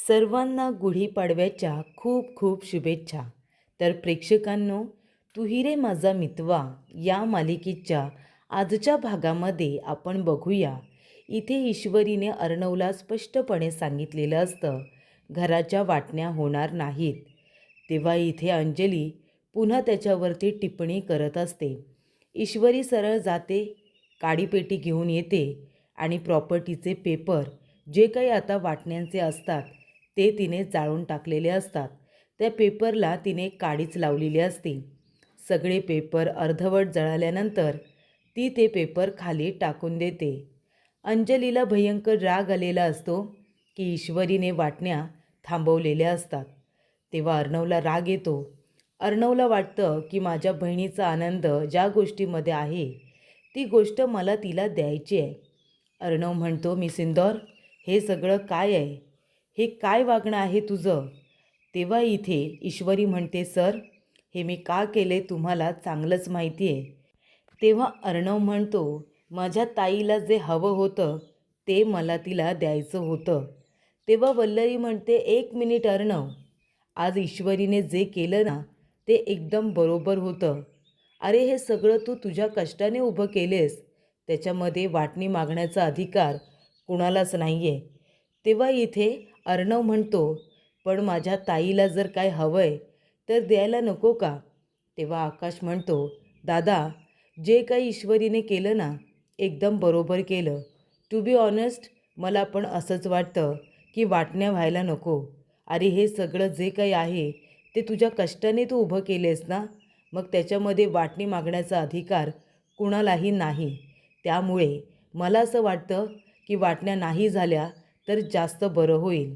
सर्वांना गुढीपाडव्याच्या खूप खूप शुभेच्छा. तर प्रेक्षकांनो, तू ही रे माझा मितवा या मालिकेच्या आजच्या भागामध्ये आपण बघूया. इथे ईश्वरीने अर्णवला स्पष्टपणे सांगितलेलं असतं, घराच्या वाटण्या होणार नाहीत. तेव्हा इथे अंजली पुन्हा त्याच्यावरती टिप्पणी करत असते. ईश्वरी सरळ जाते, काडीपेटी घेऊन येते आणि प्रॉपर्टीचे पेपर जे काही आता वाटण्यांचे असतात ते तिने जाळून टाकलेले असतात. त्या पेपरला तिने काडीच लावलेली असते. सगळे पेपर अर्धवट जळाल्यानंतर ती ते पेपर खाली टाकून देते. अंजलीला भयंकर राग आलेला असतो की ईश्वरीने वाटण्या थांबवलेल्या असतात. तेव्हा अर्णवला राग येतो. अर्णवला वाटतं की माझ्या बहिणीचा आनंद ज्या गोष्टीमध्ये आहे ती गोष्ट मला तिला द्यायची आहे. अर्णव म्हणतो, मी सिंदोर, हे सगळं काय आहे? हे काय वागणं आहे तुझं? तेव्हा इथे ईश्वरी म्हणते, सर, हे मी का केले तुम्हाला चांगलंच माहिती आहे. तेव्हा अर्णव म्हणतो, माझ्या ताईला जे हवं होतं ते मला तिला द्यायचं होतं. तेव्हा वल्लरी म्हणते, एक मिनिट अर्णव, आज ईश्वरीने जे केलं ना ते एकदम बरोबर होतं. अरे, हे सगळं तू तुझ्या कष्टाने उभं केलेस. त्याच्यामध्ये वाटणी मागण्याचा अधिकार कुणालाच नाही आहे. तेव्हा इथे अर्णव म्हणतो, पण माझ्या ताईला जर काय हवं आहे तर द्यायला नको का? तेव्हा आकाश म्हणतो, दादा, जे काही ईश्वरीने केलं ना एकदम बरोबर केलं. टू बी ऑनेस्ट, मला पण असंच वाटतं की वाटण्या व्हायला नको. अरे, हे सगळं जे काही आहे ते तुझ्या कष्टाने तू उभं केलेस ना, मग त्याच्यामध्ये वाटणी मागण्याचा अधिकार कुणालाही नाही. त्यामुळे मला असं वाटतं की वाटण्या नाही झाल्या तर जास्त बरं होईल.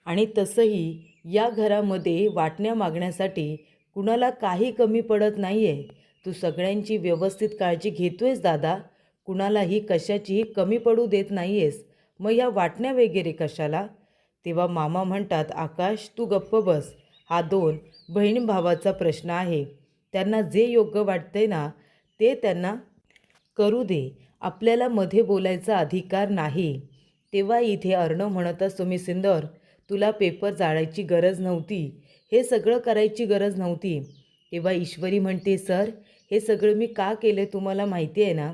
आणि तसंही या घरामध्ये वाटण्या मागण्यासाठी कुणाला काही कमी पडत नाही आहे. तू सगळ्यांची व्यवस्थित काळजी घेतोयस दादा, कुणालाही कशाचीही कमी पडू देत नाही आहेस. मग या वाटण्या वगैरे कशाला? तेव्हा मामा म्हणतात, आकाश, तू गप्प बस. हा दोन बहीण भावाचा प्रश्न आहे. त्यांना जे योग्य वाटतंय ना ते त्यांना करू दे. आपल्याला मध्ये बोलायचा अधिकार नाही. तेव्हा इथे अर्णव म्हणत असतो, मी सिंदोर, तुला पेपर जाळायची गरज नव्हती, हे सगळं करायची गरज नव्हती. तेव्हा ईश्वरी म्हणते, सर, हे सगळं मी का केलं तुम्हाला माहिती आहे ना?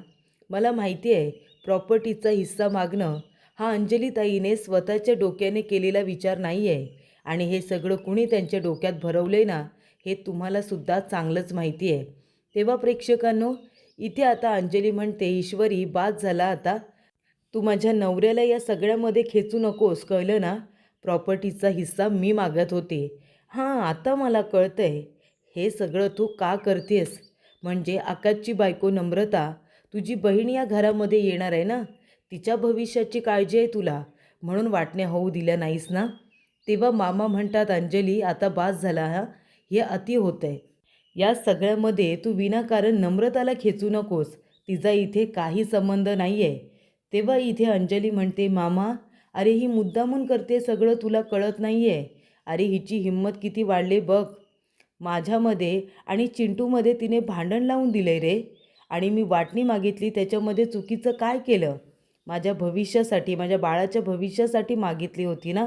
मला माहिती आहे प्रॉपर्टीचा हिस्सा मागणं हा अंजलीताईने स्वतःच्या डोक्याने केलेला विचार नाही आहे. आणि हे सगळं कुणी त्यांच्या डोक्यात भरवले ना हे तुम्हालासुद्धा चांगलंच माहिती आहे. तेव्हा प्रेक्षकांनो, इथे आता अंजली म्हणते, ईश्वरी, बाद झाला आता. तू माझ्या नवऱ्याला या सगळ्यामध्ये खेचू नकोस, कळलं ना? प्रॉपर्टीचा हिस्सा मी मागत होते. हां, आता मला कळतंय हे सगळं तू का करतेस. म्हणजे आकाशची बायको नम्रता, तुझी बहीण या घरामध्ये येणार आहे ना, तिच्या भविष्याची काळजी आहे तुला, म्हणून वाटण्या होऊ दिल्या नाहीस ना? तेव्हा मामा म्हणतात, अंजली, आता बास झाला. हा, हे अति होतं आहे. या सगळ्यामध्ये तू विनाकारण नम्रताला खेचू नकोस, तिचा इथे काही संबंध नाही आहे. तेव्हा इथे अंजली म्हणते, मामा, अरे, ही मुद्दामून करते सगळं, तुला कळत नाही आहे. अरे, हिची हिंमत किती वाढले बघ. माझ्यामध्ये आणि चिंटूमध्ये तिने भांडण लावून दिले रे. आणि मी वाटणी मागितली, त्याच्यामध्ये चुकीचं काय केलं? माझ्या भविष्यासाठी, माझ्या बाळाच्या भविष्यासाठी मागितली होती ना.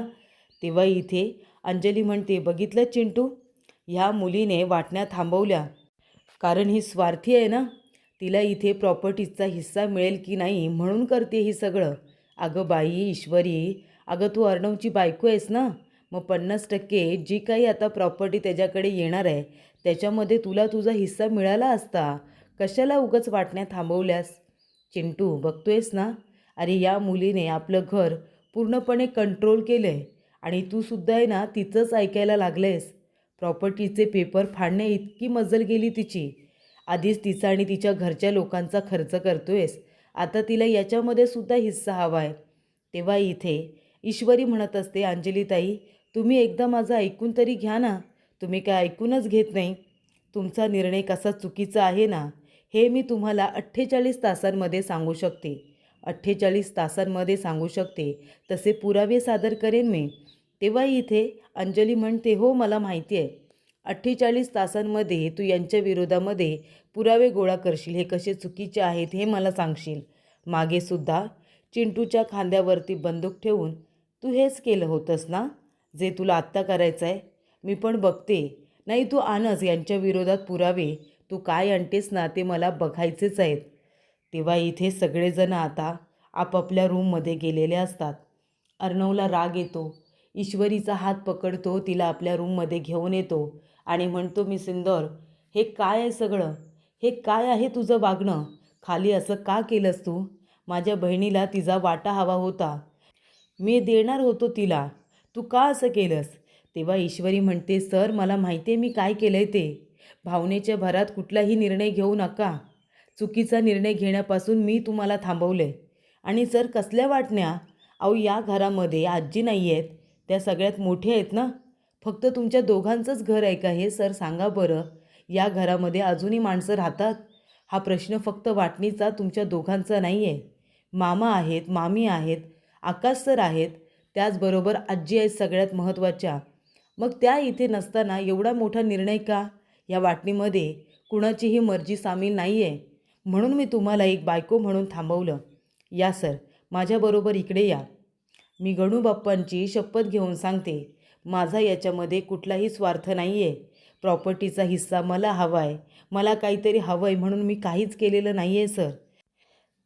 तेव्हा इथे अंजली म्हणते, बघितलं चिंटू, ह्या मुलीने वाटण्या थांबवल्या कारण ही स्वार्थी आहे ना. तिला इथे प्रॉपर्टीचा हिस्सा मिळेल की नाही म्हणून करते ही सगळं. अगं बाई ईश्वरी, अगं तू अर्णवची बायको आहेस ना, मग 50% जी काही आता प्रॉपर्टी त्याच्याकडे येणार आहे त्याच्यामध्ये तुला तुझा हिस्सा मिळाला असता. कशाला उगाच वाटण्या थांबवल्यास? चिंटू, बघतोयस ना, अरे, या मुलीने आपलं घर पूर्णपणे कंट्रोल केलं आहे आणि तू सुद्धा आहे ना तिचंच ऐकायला लागलेस. प्रॉपर्टीचे पेपर फाडण्या इतकी मजल गेली तिची. आधीच तिचा आणि तिच्या घरच्या लोकांचा खर्च करतोयस, आता तिला याच्यामध्ये सुद्धा हिस्सा हवा आहे. तेव्हा इथे ईश्वरी म्हणत असते, अंजलीताई, तुम्ही एकदा माझं ऐकून तरी घ्या ना. तुम्ही काय ऐकूनच घेत नाही. तुमचा निर्णय कसा चुकीचा आहे ना हे मी तुम्हाला 48 तासांमध्ये सांगू शकते. 48 तासांमध्ये सांगू शकते, तसे पुरावे सादर करेन मी. तेव्हा इथे अंजली म्हणते, हो, मला माहिती आहे. 48 तासांमध्ये तू यांच्या विरोधामध्ये पुरावे गोळा करशील, हे कसे चुकीचे आहेत हे मला सांगशील. मागेसुद्धा चिंटूच्या खांद्यावरती बंदूक ठेवून तू हेच केलं होतंस ना. जे तुला आत्ता करायचं आहे मी पण बघते. नाही तू आणच यांच्या विरोधात पुरावे. तू काय आणतेस ना ते मला बघायचेच आहेत. तेव्हा इथे सगळेजण आता आपापल्या रूममध्ये गेलेले असतात. अर्णवला राग येतो. ईश्वरीचा हात पकडतो, तिला आपल्या रूममध्ये घेऊन येतो आणि म्हणतो, मी सिंदूर, हे काय आहे सगळं? हे काय आहे तुझं वागणं? खाली असं का केलंस तू? माझ्या बहिणीला तिचा वाटा हवा होता, मी देणार होतो तिला, तू का असं केलंस? तेव्हा ईश्वरी म्हणते, सर मला माहिती आहे मी काय केलं आहे ते. भावनेच्या भरात कुठलाही निर्णय घेऊ नका. चुकीचा निर्णय घेण्यापासून मी तुम्हाला थांबवलं आहे. आणि सर कसल्या वाटण्या? अहो या घरामध्ये आजी नाही आहेत, त्या सगळ्यात मोठ्या आहेत ना. फक्त तुमच्या दोघांचंच घर आहे का हे? सर सांगा बरं. या घरामध्ये अजूनही माणसं राहतात. हा प्रश्न फक्त वाटणीचा तुमच्या दोघांचा नाही आहे. मामा आहेत, मामी आहेत, आकाश सर आहेत, त्याचबरोबर आजी आहेत सगळ्यात महत्त्वाच्या. मग त्या इथे नसताना एवढा मोठा निर्णय का? या वाटणीमध्ये कुणाचीही मर्जी सामील नाही आहे. म्हणून मी तुम्हाला एक बायको म्हणून थांबवलं. या सर, माझ्याबरोबर इकडे या. मी गणूबाप्पांची शपथ घेऊन सांगते, माझा याच्यामध्ये कुठलाही स्वार्थ नाही आहे. प्रॉपर्टीचा हिस्सा मला हवा आहे, मला काहीतरी हवं आहे, म्हणून मी काहीच केलेलं नाही आहे सर.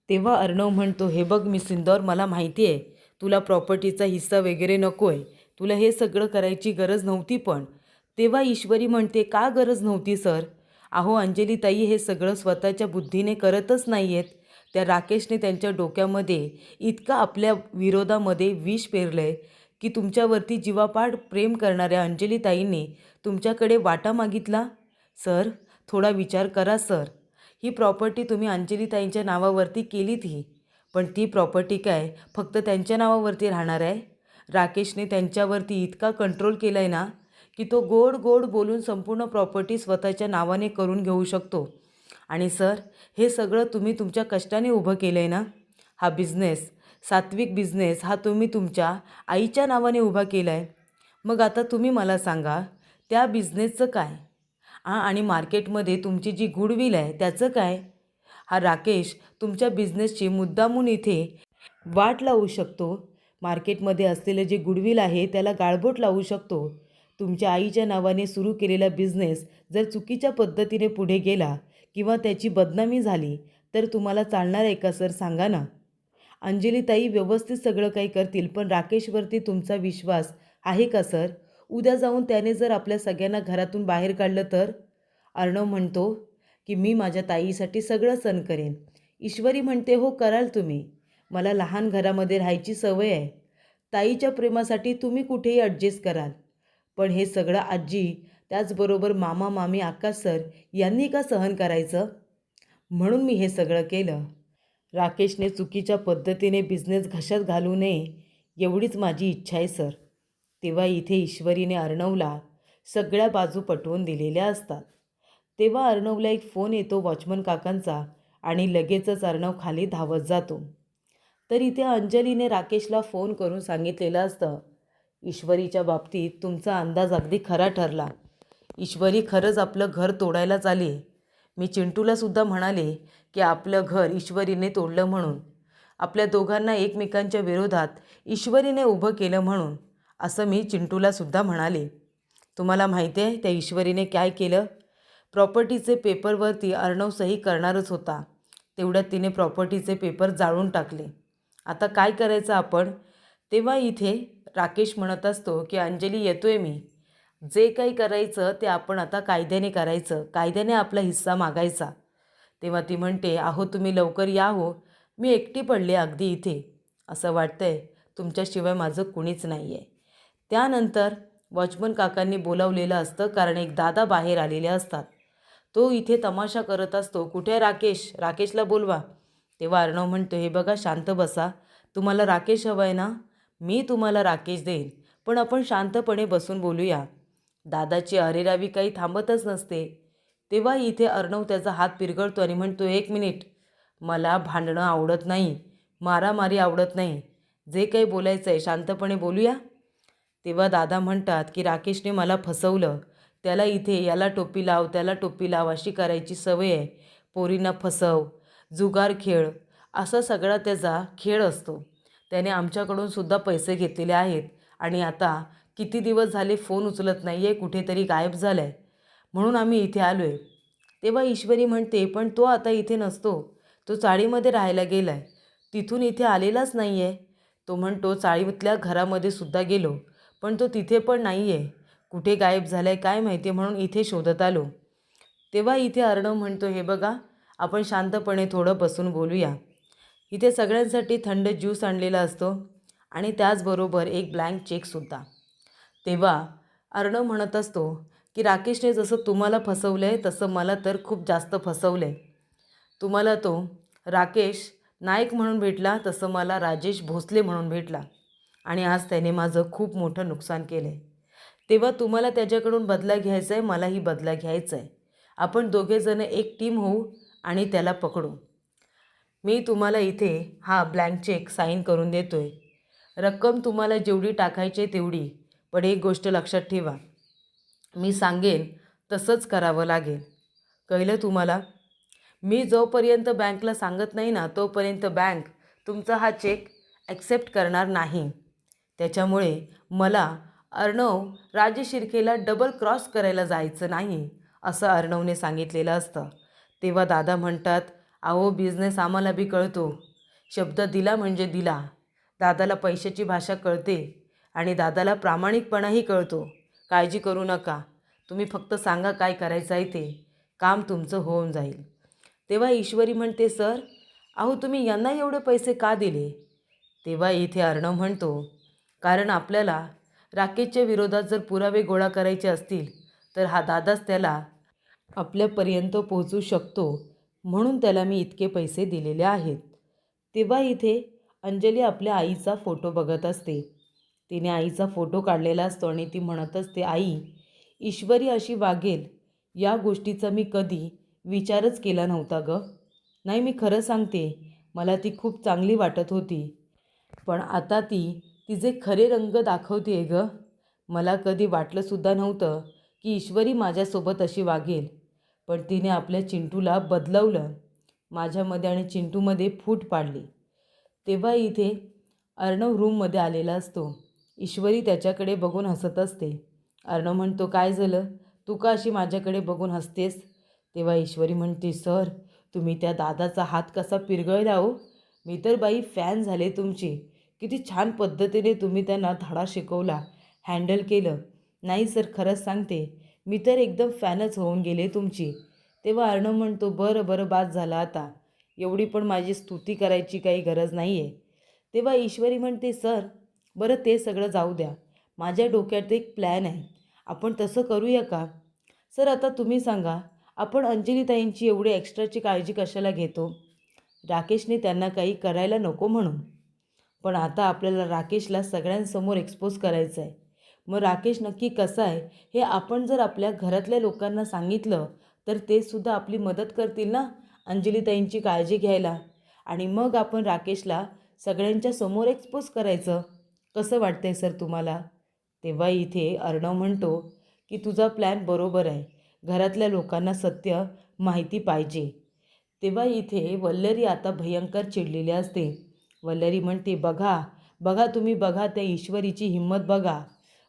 तेव्हा अर्णव म्हणतो, हे बघ मी सिंदूर, मला माहिती आहे तुला प्रॉपर्टीचा हिस्सा वगैरे नको आहे, तुला हे सगळं करायची गरज नव्हती. पण तेव्हा ईश्वरी म्हणते, का गरज नव्हती सर? अहो अंजलीताई हे सगळं स्वतःच्या बुद्धीने करतच नाही आहेत. त्या राकेशने त्यांच्या डोक्यामध्ये इतका आपल्या विरोधामध्ये विष पेरलं आहे की तुमच्यावरती जीवापाड प्रेम करणाऱ्या अंजलीताईंनी तुमच्याकडे वाटा मागितला. सर थोडा विचार करा सर. ही प्रॉपर्टी तुम्ही अंजलीताईंच्या नावावरती केलीत ही, पण ती प्रॉपर्टी काय फक्त त्यांच्या नावावरती राहणार आहे? राकेशने त्यांच्यावरती इतका कंट्रोल केला आहे ना की तो गोड गोड बोलून संपूर्ण प्रॉपर्टी स्वतःच्या नावाने करून घेऊ शकतो. आणि सर हे सगळं तुम्ही तुमच्या कष्टाने उभं केलं आहे ना. हा बिझनेस, सात्विक बिझनेस, हा तुम्ही तुमच्या आईच्या नावाने उभा केला आहे. मग आता तुम्ही मला सांगा, त्या बिझनेसचं काय? आणि मार्केटमध्ये तुमची जी गुडविल आहे त्याचं काय? हा राकेश तुमच्या बिझनेसची मुद्दामून इथे वाट लावू शकतो. मार्केटमध्ये असलेलं जे गुडविल आहे त्याला गाळबोट लावू शकतो. तुमच्या आईच्या नावाने सुरू केलेला बिझनेस जर चुकीच्या पद्धतीने पुढे गेला किंवा त्याची बदनामी झाली तर तुम्हाला चालणार आहे का सर? सांगा ना. अंजलीताई व्यवस्थित सगळं काही करतील, पण राकेशवरती तुमचा विश्वास आहे का सर? उद्या जाऊन त्याने जर आपल्या सगळ्यांना घरातून बाहेर काढलं तर? अर्णव म्हणतो की मी माझ्या ताईसाठी सगळं सहन करेन. ईश्वरी म्हणते, हो कराल तुम्ही. मला लहान घरामध्ये राहायची सवय आहे. ताईच्या प्रेमासाठी तुम्ही कुठेही ॲडजस्ट कराल. पण हे सगळं आजी, त्याचबरोबर मामा मामी आकाश सर यांनी का सहन करायचं? म्हणून मी हे सगळं केलं. राकेशने चुकीच्या पद्धतीने बिझनेस घशात घालू नये एवढीच माझी इच्छा आहे सर. तेव्हा इथे ईश्वरीने अर्णवला सगळ्या बाजू पटवून दिलेल्या असतात. तेव्हा अर्णवला एक फोन येतो वॉचमन काकांचा आणि लगेचच अर्णव खाली धावत जातो. तर इथे अंजलीने राकेशला फोन करून सांगितलेलं असतं, ईश्वरीच्या बाबतीत तुमचा अंदाज अगदी खरा ठरला. ईश्वरी खरंच आपलं घर तोडायलाच आली. मी चिंटूलासुद्धा म्हणाले की आपलं घर ईश्वरीने तोडलं म्हणून, आपल्या दोघांना एकमेकांच्या विरोधात ईश्वरीने उभं केलं म्हणून, असं मी चिंटूलासुद्धा म्हणाले. तुम्हाला माहिती आहे त्या ईश्वरीने काय केलं? प्रॉपर्टीचे पेपरवरती अर्णव सही करणारच होता, तेवढ्यात तिने प्रॉपर्टीचे पेपर जाळून टाकले. आता काय करायचं आपण? तेव्हा इथे राकेश म्हणत असतो की अंजली येतोय मी, जे काही करायचं ते आपण आता कायद्याने करायचं, कायद्याने आपला हिस्सा मागायचा. तेव्हा ती म्हणते, अहो तुम्ही लवकर या हो, मी एकटी पडले अगदी इथे, असं वाटतंय तुमच्याशिवाय माझं कुणीच नाही आहे. त्यानंतर वॉचमन काकांनी बोलावलेलं असतं कारण एक दादा बाहेर आलेले असतात. तो इथे तमाशा करत असतो, कुठे राकेश, राकेशला बोलवा. तेव्हा अर्णव म्हणतो, हे बघा शांत बसा, तुम्हाला राकेश हवा आहे ना, मी तुम्हाला राकेश देईन, पण आपण शांतपणे बसून बोलूया. दादाची अरेरावी काही थांबतच नसते. तेव्हा इथे अर्णव त्याचा हात पिरगळतो आणि म्हणतो, एक मिनिट, मला भांडणं आवडत नाही, मारामारी आवडत नाही, जे काही बोलायचं आहे शांतपणे बोलूया. तेव्हा दादा म्हणतात की राकेशने मला फसवलं, त्याला इथे याला टोपी लाव त्याला टोपी लाव अशी करायची सवय आहे, पोरींना फसव, जुगार खेळ, असा सगळा त्याचा खेळ असतो. त्याने आमच्याकडून सुद्धा पैसे घेतलेले आहेत आणि आता किती दिवस झाले फोन उचलत नाही आहे, कुठेतरी गायब झाला आहे, म्हणून आम्ही इथे आलो आहे. तेव्हा ईश्वरी म्हणते, पण तो आता इथे नसतो, तो चाळीमध्ये राहायला गेला आहे, तिथून इथे आलेलाच नाही आहे. तो म्हणतो चाळीतल्या घरामध्ये सुद्धा गेलो, पण तो तिथे पण नाही आहे, कुठे गायब झाला आहे काय माहिती, म्हणून इथे शोधत आलो. तेव्हा इथे अर्णव म्हणतो, हे बघा, आपण शांतपणे थोडं बसून बोलूया. इथे सगळ्यांसाठी थंड ज्यूस आणलेला असतो आणि त्याचबरोबर एक ब्लँक चेकसुद्धा. तेव्हा अर्णव म्हणत असतो की राकेशने जसं तुम्हाला फसवलं आहे तसं मला तर खूप जास्त फसवलं आहे. तुम्हाला तो राकेश नाईक म्हणून भेटला, तसं मला राजेश भोसले म्हणून भेटला आणि आज त्याने माझं खूप मोठं नुकसान केलं आहे. तेव्हा तुम्हाला त्याच्याकडून बदला घ्यायचा आहे, मलाही बदला घ्यायचा आहे. आपण दोघेजणं एक टीम होऊ आणि त्याला पकडू. मी तुम्हाला इथे हा ब्लँक चेक साईन करून देतो आहे. रक्कम तुम्हाला जेवढी टाकायची आहे तेवढी, पण एक गोष्ट लक्षात ठेवा, मी सांगेन तसंच करावं लागेल. कळलं तुम्हाला? मी जोपर्यंत बँकला सांगत नाही ना, तोपर्यंत बँक तुमचा हा चेक ॲक्सेप्ट करणार नाही. त्याच्यामुळे मला अर्णव राजे शिर्केला डबल क्रॉस करायला जायचं नाही, असं अर्णवने सांगितलेलं असतं. तेव्हा दादा म्हणतात, अहो बिझनेस आम्हाला बी कळतो, शब्द दिला म्हणजे दिला. दादाला पैशाची भाषा कळते आणि दादाला प्रामाणिकपणाही कळतो. काळजी करू नका, तुम्ही फक्त सांगा काय करायचं आहे ते, काम तुमचं होऊन जाईल. तेव्हा ईश्वरी म्हणते, सर अहो तुम्ही यांना एवढे पैसे का दिले? तेव्हा इथे अर्णव म्हणतो, कारण आपल्याला राकेशच्या विरोधात जर पुरावे गोळा करायचे असतील तर हा दादाच त्याला आपल्यापर्यंत पोहोचू शकतो, म्हणून त्याला मी इतके पैसे दिलेले आहेत. तेव्हा इथे अंजली आपल्या आईचा फोटो बघत असते. तिने आईचा फोटो काढलेला असतो आणि ती म्हणत असते, आई, ईश्वरी अशी वागेल या गोष्टीचा मी कधी विचारच केला नव्हता गं. नाही, मी खरं सांगते, मला ती खूप चांगली वाटत होती, पण आता ती तिचे खरे रंग दाखवते गं. मला कधी वाटलंसुद्धा नव्हतं की ईश्वरी माझ्यासोबत अशी वागेल, पण तिने आपल्या चिंटूला बदलवलं, माझ्यामध्ये आणि चिंटूमध्ये फूट पाडली. तेव्हा इथे अर्णव रूममध्ये आलेला असतो. ईश्वरी त्याच्याकडे बघून हसत असते. अर्णव म्हणतो, काय झालं, तू का अशी माझ्याकडे बघून हसतेस? तेव्हा ईश्वरी म्हणते, सर तुम्ही त्या दादाचा हात कसा पिरगळला हो, मी तर बाई फॅन झाले तुमची. किती छान पद्धतीने तुम्ही त्यांना धडा शिकवला, हँडल केलं. नाही सर, खरंच सांगते, मी तर एकदम फॅनच होऊन गेले तुमची. तेव्हा अर्णव म्हणतो, बरं बरं, बाद झालं आता, एवढी पण माझी स्तुती करायची काही गरज नाही आहे. तेव्हा ईश्वरी म्हणते, सर बरं ते सगळं जाऊ द्या, माझ्या डोक्यात एक प्लॅन आहे, आपण तसं करूया का? सर आता तुम्ही सांगा, आपण अंजलीताईंची एवढी एक्स्ट्राची काळजी कशाला घेतो? राकेशने त्यांना काही करायला नको म्हणून, पण आता आपल्याला राकेशला सगळ्यांसमोर एक्सपोज करायचं आहे. मग राकेश नक्की कसा आहे हे आपण जर आपल्या घरातल्या लोकांना सांगितलं तर ते सुद्धा आपली मदत करतील ना अंजलीताईंची काळजी घ्यायला, आणि मग आपण राकेशला सगळ्यांच्या समोर एक्सपोज करायचं. कसं वाटतंय सर तुम्हाला? तेव्हा इथे अर्णव म्हणतो की तुझा प्लॅन बरोबर आहे, घरातल्या लोकांना सत्य माहिती पाहिजे. तेव्हा इथे वल्लरी आता भयंकर चिडलेली असते. वल्लरी म्हणते, बघा बघा तुम्ही, बघा त्या ईश्वरीची हिंमत बघा,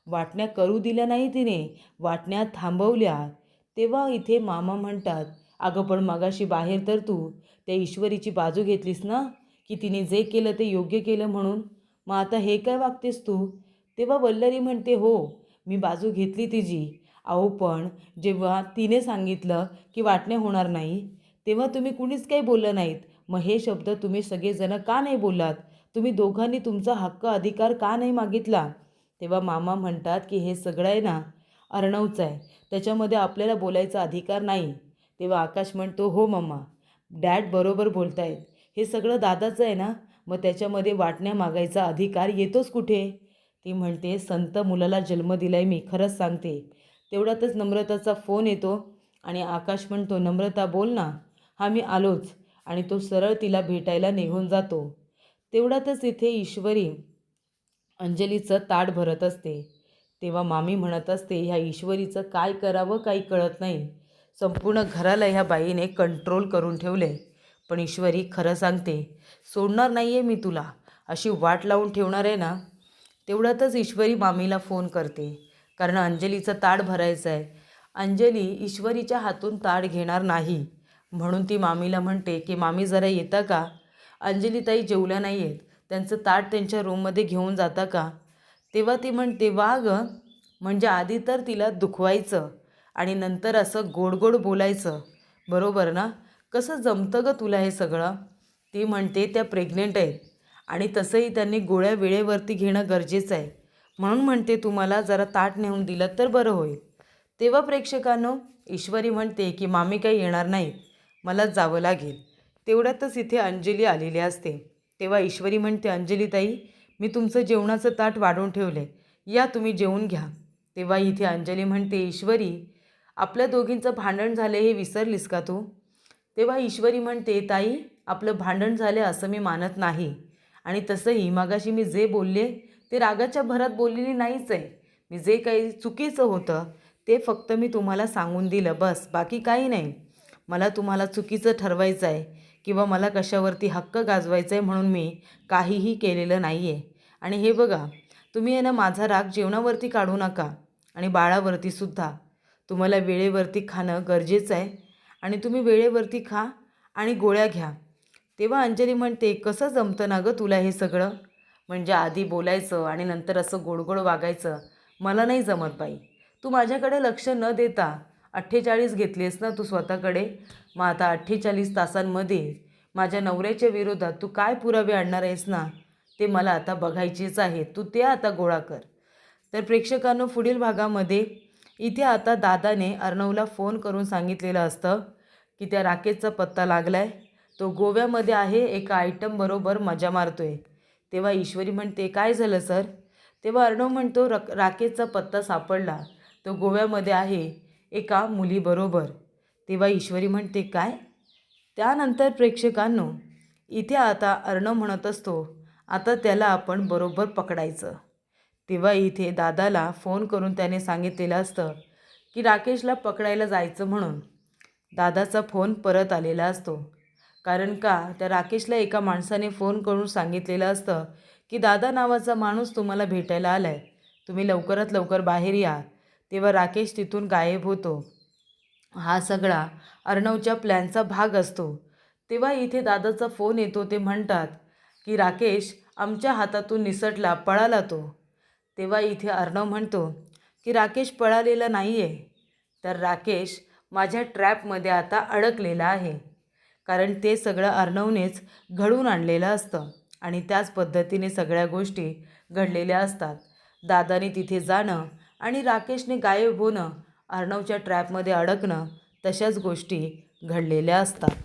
वाटण्या करू दिल्या नाही तिने, वाटण्या थांबवल्या. तेव्हा इथे मामा म्हणतात, अगं पण मगाशी बाहेर तर तू त्या ईश्वरीची बाजू घेतलीस ना, की तिने जे केलं ते योग्य केलं म्हणून, मग आता हे काय वागतेस तू? तेव्हा वल्लरी म्हणते, हो मी बाजू घेतली तिची. अहो पण जेव्हा तिने सांगितलं की वाटणे होणार नाही, तेव्हा तुम्ही कुणीच काही बोललं नाहीत. मग हे शब्द तुम्ही सगळेजणं का नाही बोललात? तुम्ही दोघांनी तुमचा हक्क अधिकार का नाही मागितला? तेव्हा मामा म्हणतात की हे सगळं आहे ना अर्णवचं आहे, त्याच्यामध्ये आपल्याला बोलायचा अधिकार नाही. तेव्हा आकाश म्हणतो, हो मम्मा, डॅड बरोबर बोलतायत, हे सगळं दादाचं आहे ना, मग त्याच्यामध्ये वाटण्या मागायचा अधिकार येतोच कुठे? ती म्हणते, संत मुलाला जन्म दिलाय मी, खरंच सांगते. तेवढ्यातच नम्रताचा फोन येतो आणि आकाश म्हणतो, नम्रता बोल ना. हा मी आलोच, आणि तो सरळ तिला भेटायला निघून जातो. तेवढ्यातच इथे ईश्वरी अंजलीचं ताट भरत असते. तेव्हा मामी म्हणत असते, ह्या ईश्वरीचं काय करावं काही कळत नाही, संपूर्ण घराला ह्या बाईने कंट्रोल करून ठेवले. पण ईश्वरी खरं सांगते, सोडणार नाही आहे मी तुला, अशी वाट लावून ठेवणार आहे ना, तेवढ्यातच ईश्वरी मामीला फोन करते, कारण अंजलीचं ताट भरायचं आहे. अंजली ईश्वरीच्या हातून ताट घेणार नाही, म्हणून ती मामीला म्हणते की मामी जरा येता का? अंजलीताई जेवल्या नाही आहेत, त्यांचं ताट त्यांच्या रूममध्ये घेऊन जाता का? तेव्हा ती म्हणते, वा गं, म्हणजे आधी तर तिला दुखवायचं आणि नंतर असं गोड गोड बोलायचं, बरोबर ना? कसं जमतं गं तुला हे सगळं? ती म्हणते त्या प्रेग्नेंट आहेत आणि तसंही त्यांनी गोळ्या वेळेवरती घेणं गरजेचं आहे, म्हणून म्हणते तुम्हाला जरा ताट नेऊन दिलं तर बरं होईल. तेव्हा प्रेक्षकांनो, ईश्वरी म्हणते की मामी काही येणार नाहीत, मला जावं लागेल. तेवढ्यातच इथे अंजली आलेली असते. तेव्हा ईश्वरी म्हणते, अंजलीताई, मी तुमचं जेवणाचं ताट वाढून ठेवले, या तुम्ही जेवून घ्या. तेव्हा इथे अंजली म्हणते, ईश्वरी, आपल्या दोघींचं भांडण झालं हे विसरलीस का तू? तेव्हा ईश्वरी म्हणते, ताई, आपलं भांडण झालं असं मी मानत नाही, आणि तसंही मगाशी मी जे बोलले ते रागाच्या भरात बोललेली नाहीच आहे. मी जे काही चुकीचं होतं ते फक्त मी तुम्हाला सांगून दिलं, बस, बाकी काही नाही. मला तुम्हाला चुकीचं ठरवायचं आहे किंवा मला कशावरती हक्क गाजवायचा आहे म्हणून मी काहीही केलेलं नाही आहे. आणि हे बघा, तुम्ही आहे ना, माझा राग जेवणावरती काढू नका आणि बाळावरती सुद्धा. तुम्हाला वेळेवरती खाणं गरजेचं आहे आणि तुम्ही वेळेवरती खा आणि गोळ्या घ्या. तेव्हा अंजली म्हणते, कसं जमतं ना गं तुला हे सगळं? म्हणजे आधी बोलायचं आणि नंतर असं गोडगोड वागायचं मला नाही जमत बाई. तू माझ्याकडे लक्ष न देता 48 घेतलीस ना तू स्वतःकडे. मग आता 48 तासांमध्ये माझ्या नवऱ्याच्या विरोधात तू काय पुरावे आणणार आहेस ना, ते मला आता बघायचेच आहे. तू ते आता गोळा कर. तर प्रेक्षकांनो, पुढील भागामध्ये इथे आता दादाने अर्णवला फोन करून सांगितलेलं असतं की त्या राकेशचा पत्ता लागला आहे, तो गोव्यामध्ये आहे, एका आयटमबरोबर मजा मारतोय. तेव्हा ईश्वरी म्हणते, काय झालं सर? तेव्हा अर्णव म्हणतो, राकेशचा पत्ता सापडला, तो गोव्यामध्ये आहे एका मुलीबरोबर. तेव्हा ईश्वरी म्हणते, काय? त्यानंतर प्रेक्षकांनो, इथे आता अर्णव म्हणत असतो, आता त्याला आपण बरोबर पकडायचं. तेव्हा इथे दादाला फोन करून त्याने सांगितलेलं असतं की राकेशला पकडायला जायचं म्हणून. दादाचा फोन परत आलेला असतो, कारण का त्या राकेशला एका माणसाने फोन करून सांगितलेलं असतं की दादा नावाचा माणूस तुम्हाला भेटायला आला आहे, तुम्ही लवकरात लवकर बाहेर या. तेव्हा राकेश तिथून गायब होतो. हा सगळा अर्णवच्या प्लॅनचा भाग असतो. तेव्हा इथे दादाचा फोन येतो. ते म्हणतात की राकेश आमच्या हातातून निसटला, पळाला तो. तेव्हा इथे अर्णव म्हणतो की राकेश पळालेला नाही आहे, तर राकेश माझ्या ट्रॅपमध्ये आता अडकलेला आहे, कारण ते सगळं अर्णवनेच घडवून आणलेलं असतं आणि त्याच पद्धतीने सगळ्या गोष्टी घडलेल्या असतात. दादाने तिथे जाणं आणि राकेशने गायब होणं, अर्णवच्या ट्रॅपमध्ये अडकणं, तशाच गोष्टी घडलेल्या असतात.